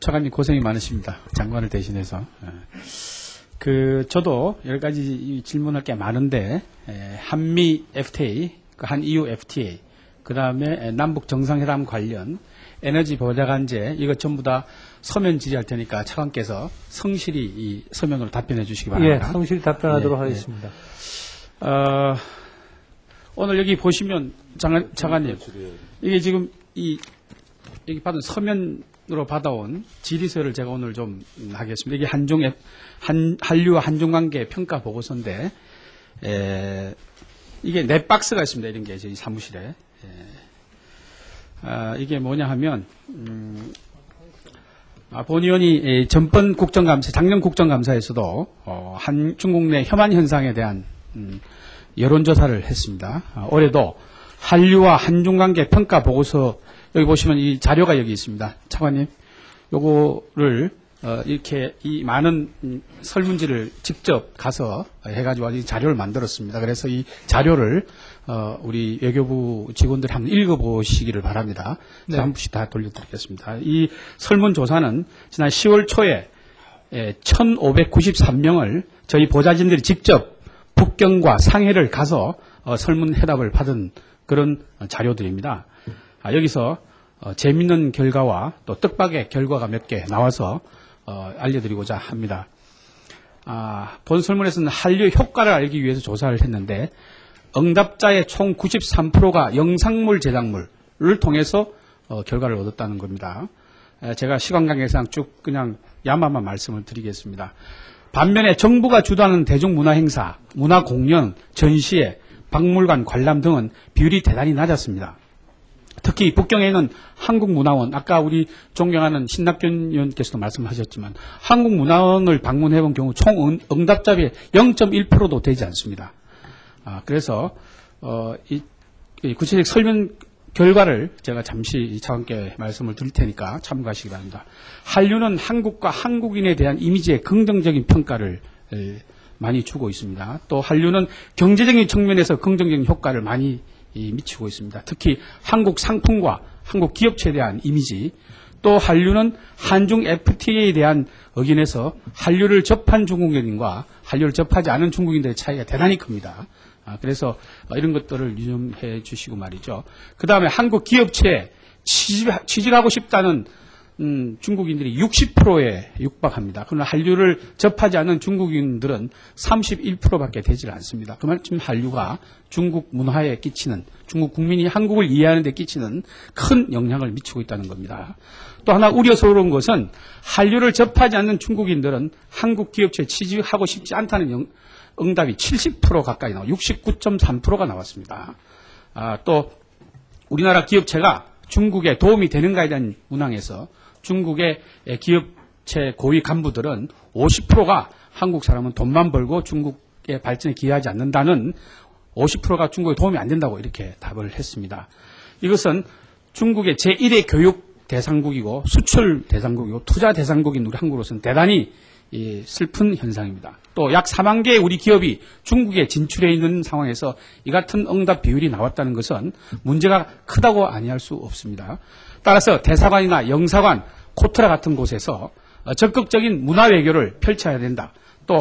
차관님 고생이 많으십니다. 장관을 대신해서. 저도 여러 가지 질문할 게 많은데, 한미 FTA, 한EU FTA, 그 다음에 남북 정상회담 관련 에너지 보좌관제, 이거 전부 다 서면 질의할 테니까 차관께서 성실히 이 서면으로 답변해 주시기 바랍니다. 예, 성실히 답변하도록 하겠습니다. 오늘 여기 보시면 차관님, 이게 지금 여기 받은 서면으로 받아온 질의서를 제가 오늘 좀 하겠습니다. 이게 한류와 한중 관계 평가 보고서인데, 이게 4박스가 있습니다. 이런 게 저희 사무실에. 이게 뭐냐 하면, 본 의원이 전번 국정감사, 작년 국정감사에서도 중국 내 혐한 현상에 대한 여론조사를 했습니다. 올해도 한류와 한중관계 평가 보고서, 여기 보시면 이 자료가 여기 있습니다. 차관님, 요거를 이렇게 이 많은 설문지를 직접 가서 해가지고 이 자료를 만들었습니다. 그래서 이 자료를 우리 외교부 직원들이 한번 읽어보시기를 바랍니다. 네. 한 분씩 다 돌려드리겠습니다. 이 설문조사는 지난 10월 초에 1,593명을 저희 보좌진들이 직접 북경과 상해를 가서 설문해답을 받은 그런 자료들입니다. 여기서 재미있는 결과와 또 뜻밖의 결과가 몇 개 나와서 알려드리고자 합니다. 본 설문에서는 한류 효과를 알기 위해서 조사를 했는데 응답자의 총 93%가 영상물 제작물을 통해서 결과를 얻었다는 겁니다. 제가 시간 관계상 쭉 그냥 야마만 말씀을 드리겠습니다. 반면에 정부가 주도하는 대중문화 행사, 문화 공연, 전시회, 박물관, 관람 등은 비율이 대단히 낮았습니다. 특히 북경에는 한국문화원, 아까 우리 존경하는 신낙균 의원께서도 말씀하셨지만 한국문화원을 방문해본 경우 총 응답자의 0.1%도 되지 않습니다. 그래서 이 구체적 설명 결과를 제가 잠시 차관께 말씀을 드릴 테니까 참고하시기 바랍니다. 한류는 한국과 한국인에 대한 이미지의 긍정적인 평가를 많이 주고 있습니다. 또 한류는 경제적인 측면에서 긍정적인 효과를 많이 미치고 있습니다. 특히 한국 상품과 한국 기업체에 대한 이미지, 또 한류는 한중 FTA에 대한 의견에서 한류를 접한 중국인과 한류를 접하지 않은 중국인들의 차이가 대단히 큽니다. 그래서 이런 것들을 유념해 주시고 말이죠. 그 다음에 한국 기업체에 취직하고 싶다는 중국인들이 60%에 육박합니다. 그러나 한류를 접하지 않은 중국인들은 31%밖에 되질 않습니다. 그만큼 한류가 중국 문화에 끼치는, 중국 국민이 한국을 이해하는 데 끼치는 큰 영향을 미치고 있다는 겁니다. 또 하나 우려스러운 것은 한류를 접하지 않는 중국인들은 한국 기업체에 취직하고 싶지 않다는 응답이 70% 가까이 나와 69.3%가 나왔습니다. 또 우리나라 기업체가 중국에 도움이 되는가에 대한 문항에서 중국의 기업체 고위 간부들은 50%가 한국 사람은 돈만 벌고 중국의 발전에 기여하지 않는다는 50%가 중국에 도움이 안 된다고 이렇게 답을 했습니다. 이것은 중국의 제1의 교육 대상국이고 수출 대상국이고 투자 대상국인 우리 한국으로서는 대단히 슬픈 현상입니다. 또 약 4만 개의 우리 기업이 중국에 진출해 있는 상황에서 이 같은 응답 비율이 나왔다는 것은 문제가 크다고 아니할 수 없습니다. 따라서 대사관이나 영사관, 코트라 같은 곳에서 적극적인 문화 외교를 펼쳐야 된다. 또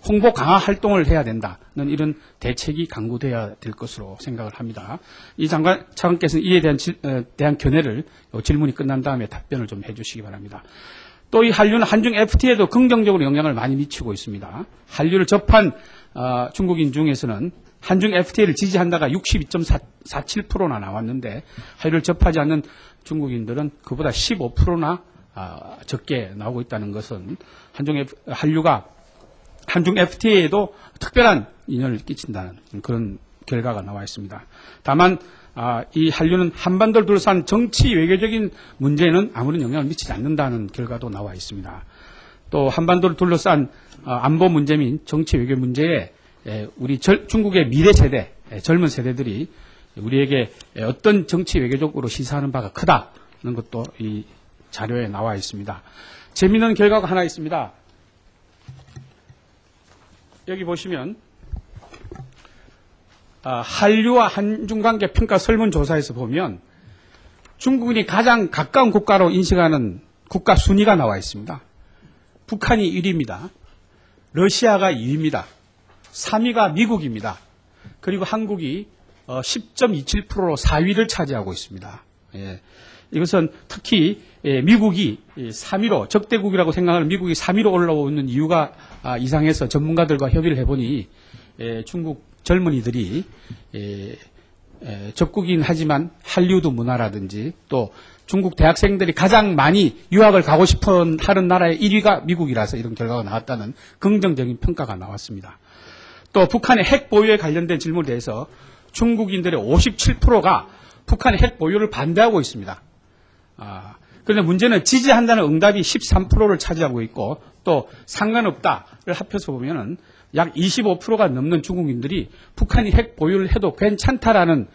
홍보 강화 활동을 해야 된다는 이런 대책이 강구되어야 될 것으로 생각을 합니다. 이 차관께서는 이에 대한 견해를 질문이 끝난 다음에 답변을 좀 해주시기 바랍니다. 또 이 한류는 한중 FTA에도 긍정적으로 영향을 많이 미치고 있습니다. 한류를 접한 중국인 중에서는 한중 FTA를 지지한다가 62.47%나 나왔는데 한류를 접하지 않는 중국인들은 그보다 15%나 적게 나오고 있다는 것은 한류가 한중 FTA에도 특별한 인연을 끼친다는 그런 결과가 나와 있습니다. 다만 이 한류는 한반도를 둘러싼 정치 외교적인 문제에는 아무런 영향을 미치지 않는다는 결과도 나와 있습니다. 또 한반도를 둘러싼 안보 문제 및 정치 외교 문제에 우리 중국의 미래 세대, 젊은 세대들이 우리에게 어떤 정치 외교적으로 시사하는 바가 크다는 것도 이 자료에 나와 있습니다. 재미있는 결과가 하나 있습니다. 여기 보시면 한류와 한중관계 평가 설문조사에서 보면 중국인이 가장 가까운 국가로 인식하는 국가 순위가 나와 있습니다. 북한이 1위입니다. 러시아가 2위입니다. 3위가 미국입니다. 그리고 한국이 10.27%로 4위를 차지하고 있습니다. 예. 이것은 특히 미국이 3위로 적대국이라고 생각하는 미국이 3위로 올라오는 이유가 이상해서 전문가들과 협의를 해보니 중국 젊은이들이 적국이긴 하지만 한류도 문화라든지 또 중국 대학생들이 가장 많이 유학을 가고 싶어 하는 나라의 1위가 미국이라서 이런 결과가 나왔다는 긍정적인 평가가 나왔습니다. 또 북한의 핵 보유에 관련된 질문에 대해서 중국인들의 57%가 북한의 핵 보유를 반대하고 있습니다. 그런데 문제는 지지한다는 응답이 13%를 차지하고 있고 또 상관없다를 합해서 보면은 약 25%가 넘는 중국인들이 북한이 핵 보유를 해도 괜찮다라는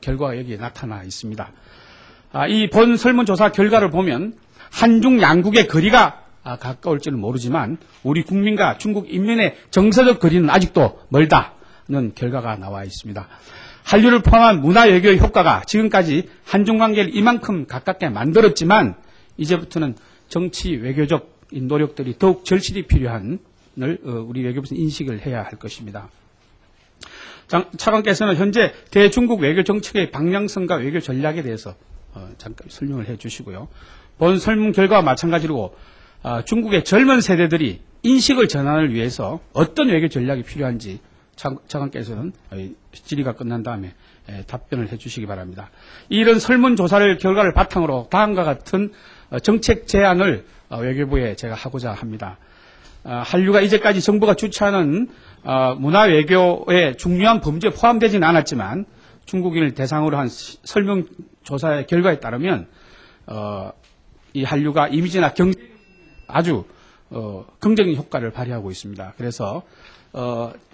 결과가 여기에 나타나 있습니다. 이 본 설문조사 결과를 보면 한중 양국의 거리가 가까울지는 모르지만 우리 국민과 중국 인민의 정서적 거리는 아직도 멀다는 결과가 나와 있습니다. 한류를 포함한 문화 외교의 효과가 지금까지 한중 관계를 이만큼 가깝게 만들었지만 이제부터는 정치 외교적 노력들이 더욱 절실히 필요한 우리 외교부에서 인식을 해야 할 것입니다. 차관께서는 현재 대중국 외교 정책의 방향성과 외교 전략에 대해서 잠깐 설명을 해 주시고요. 본 설문 결과와 마찬가지로 중국의 젊은 세대들이 인식을 전환을 위해서 어떤 외교 전략이 필요한지 차관께서는 질의가 끝난 다음에 답변을 해 주시기 바랍니다. 이런 설문조사를 결과를 바탕으로 다음과 같은 정책 제안을 외교부에 제가 하고자 합니다. 한류가 이제까지 정부가 주최하는 문화외교의 중요한 범주에 포함되지는 않았지만 중국인을 대상으로 한 설문조사의 결과에 따르면 이 한류가 이미지나 경제 아주 긍정적인 효과를 발휘하고 있습니다. 그래서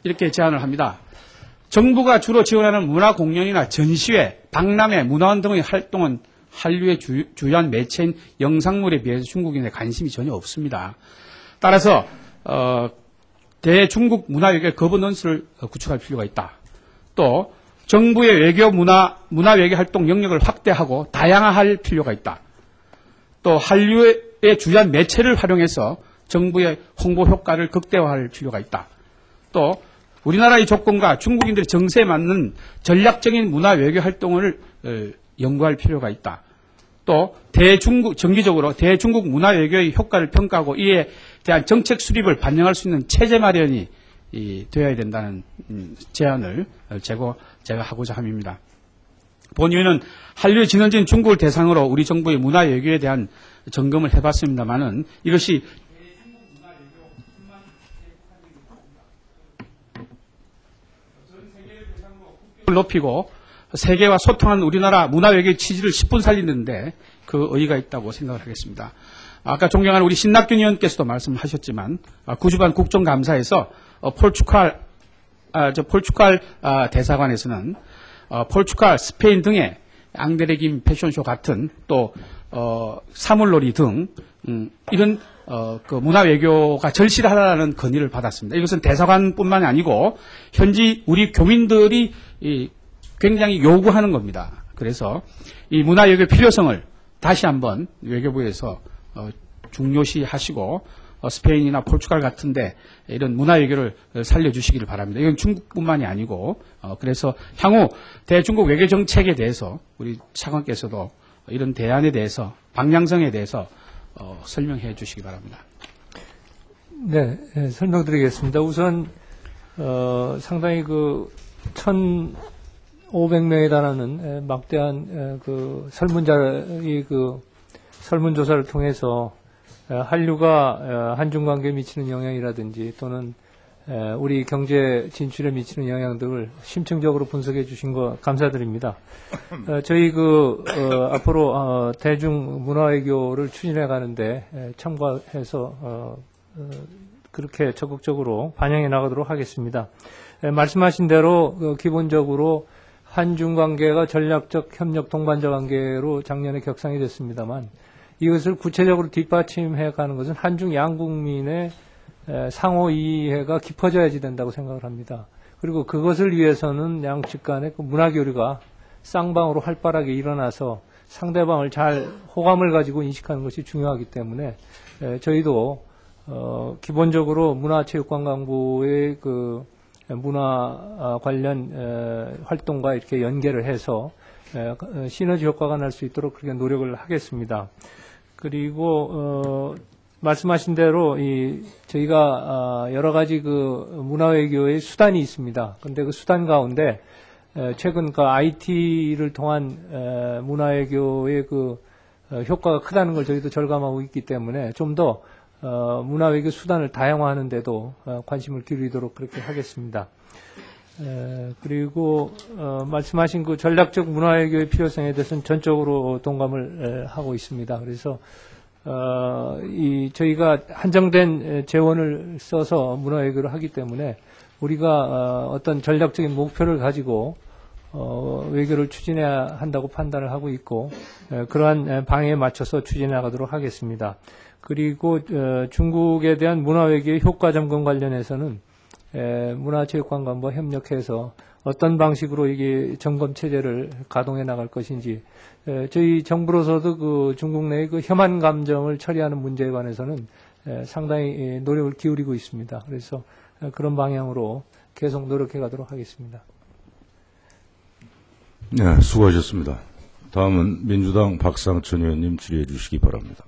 이렇게 제안을 합니다. 정부가 주로 지원하는 문화공연이나 전시회, 박람회, 문화원 등의 활동은 한류의 주요한 매체인 영상물에 비해서 중국인의 관심이 전혀 없습니다. 따라서 대중국 문화외교의 거버넌스를 구축할 필요가 있다. 또 정부의 외교 문화외교 활동 영역을 확대하고 다양화할 필요가 있다. 또 한류의 주요한 매체를 활용해서 정부의 홍보 효과를 극대화할 필요가 있다. 또 우리나라의 조건과 중국인들의 정세에 맞는 전략적인 문화외교 활동을 연구할 필요가 있다. 또 정기적으로 대중국 문화외교의 효과를 평가하고 이에 대한 정책 수립을 반영할 수 있는 체제 마련이 되어야 된다는 제안을 제가 하고자 합니다. 본위원은 한류에 진원진 중국을 대상으로 우리 정부의 문화외교에 대한 점검을 해봤습니다만은 이것이 높이고 세계와 소통하는 우리나라 문화외교의 취지를 10분 살리는데 그 의의가 있다고 생각을 하겠습니다. 아까 존경하는 우리 신낙균 의원께서도 말씀하셨지만 구주반 국정감사에서 포르투갈 대사관에서는 포르투갈, 스페인 등의 앙드레김 패션쇼 같은 또 사물놀이 등 이런 그 문화외교가 절실하다는 건의를 받았습니다. 이것은 대사관뿐만이 아니고 현지 우리 교민들이 굉장히 요구하는 겁니다. 그래서 이 문화외교 필요성을 다시 한번 외교부에서 중요시하시고 스페인이나 포르투갈 같은데 이런 문화외교를 살려주시기를 바랍니다. 이건 중국뿐만이 아니고 그래서 향후 대중국 외교정책에 대해서 우리 차관께서도 이런 대안에 대해서 방향성에 대해서 설명해 주시기 바랍니다. 네, 설명드리겠습니다. 우선 상당히 1,500명에 달하는 막대한 설문조사를 통해서 한류가 한중 관계에 미치는 영향이라든지 또는 우리 경제 진출에 미치는 영향 등을 심층적으로 분석해 주신 거 감사드립니다. 저희 앞으로 대중 문화외교를 추진해 가는데 참고해서 그렇게 적극적으로 반영해 나가도록 하겠습니다. 말씀하신 대로 기본적으로 한중 관계가 전략적 협력 동반자 관계로 작년에 격상이 됐습니다만 이것을 구체적으로 뒷받침해 가는 것은 한중 양국민의 상호 이해가 깊어져야지 된다고 생각을 합니다. 그리고 그것을 위해서는 양측 간의 문화교류가 쌍방으로 활발하게 일어나서 상대방을 잘 호감을 가지고 인식하는 것이 중요하기 때문에 저희도 기본적으로 문화체육관광부의 그 문화 관련 활동과 이렇게 연계를 해서 시너지 효과가 날 수 있도록 그렇게 노력을 하겠습니다. 그리고 말씀하신 대로 저희가 여러 가지 그 문화외교의 수단이 있습니다. 그런데 그 수단 가운데 최근 그 IT를 통한 문화외교의 그 효과가 크다는 걸 저희도 절감하고 있기 때문에 좀 더 문화외교 수단을 다양화하는 데도 관심을 기울이도록 그렇게 하겠습니다. 그리고 말씀하신 그 전략적 문화외교의 필요성에 대해서는 전적으로 동감을 하고 있습니다. 그래서 저희가 한정된 재원을 써서 문화외교를 하기 때문에 우리가 어떤 전략적인 목표를 가지고 외교를 추진해야 한다고 판단을 하고 있고 그러한 방향에 맞춰서 추진해 나가도록 하겠습니다. 그리고 중국에 대한 문화외교의 효과 점검 관련해서는 문화체육관광부와 협력해서 어떤 방식으로 이게 점검 체제를 가동해 나갈 것인지 저희 정부로서도 그 중국 내의 그 혐한 감정을 처리하는 문제에 관해서는 상당히 노력을 기울이고 있습니다. 그래서 그런 방향으로 계속 노력해 가도록 하겠습니다. 네, 수고하셨습니다. 다음은 민주당 박상천 의원님 질의해 주시기 바랍니다.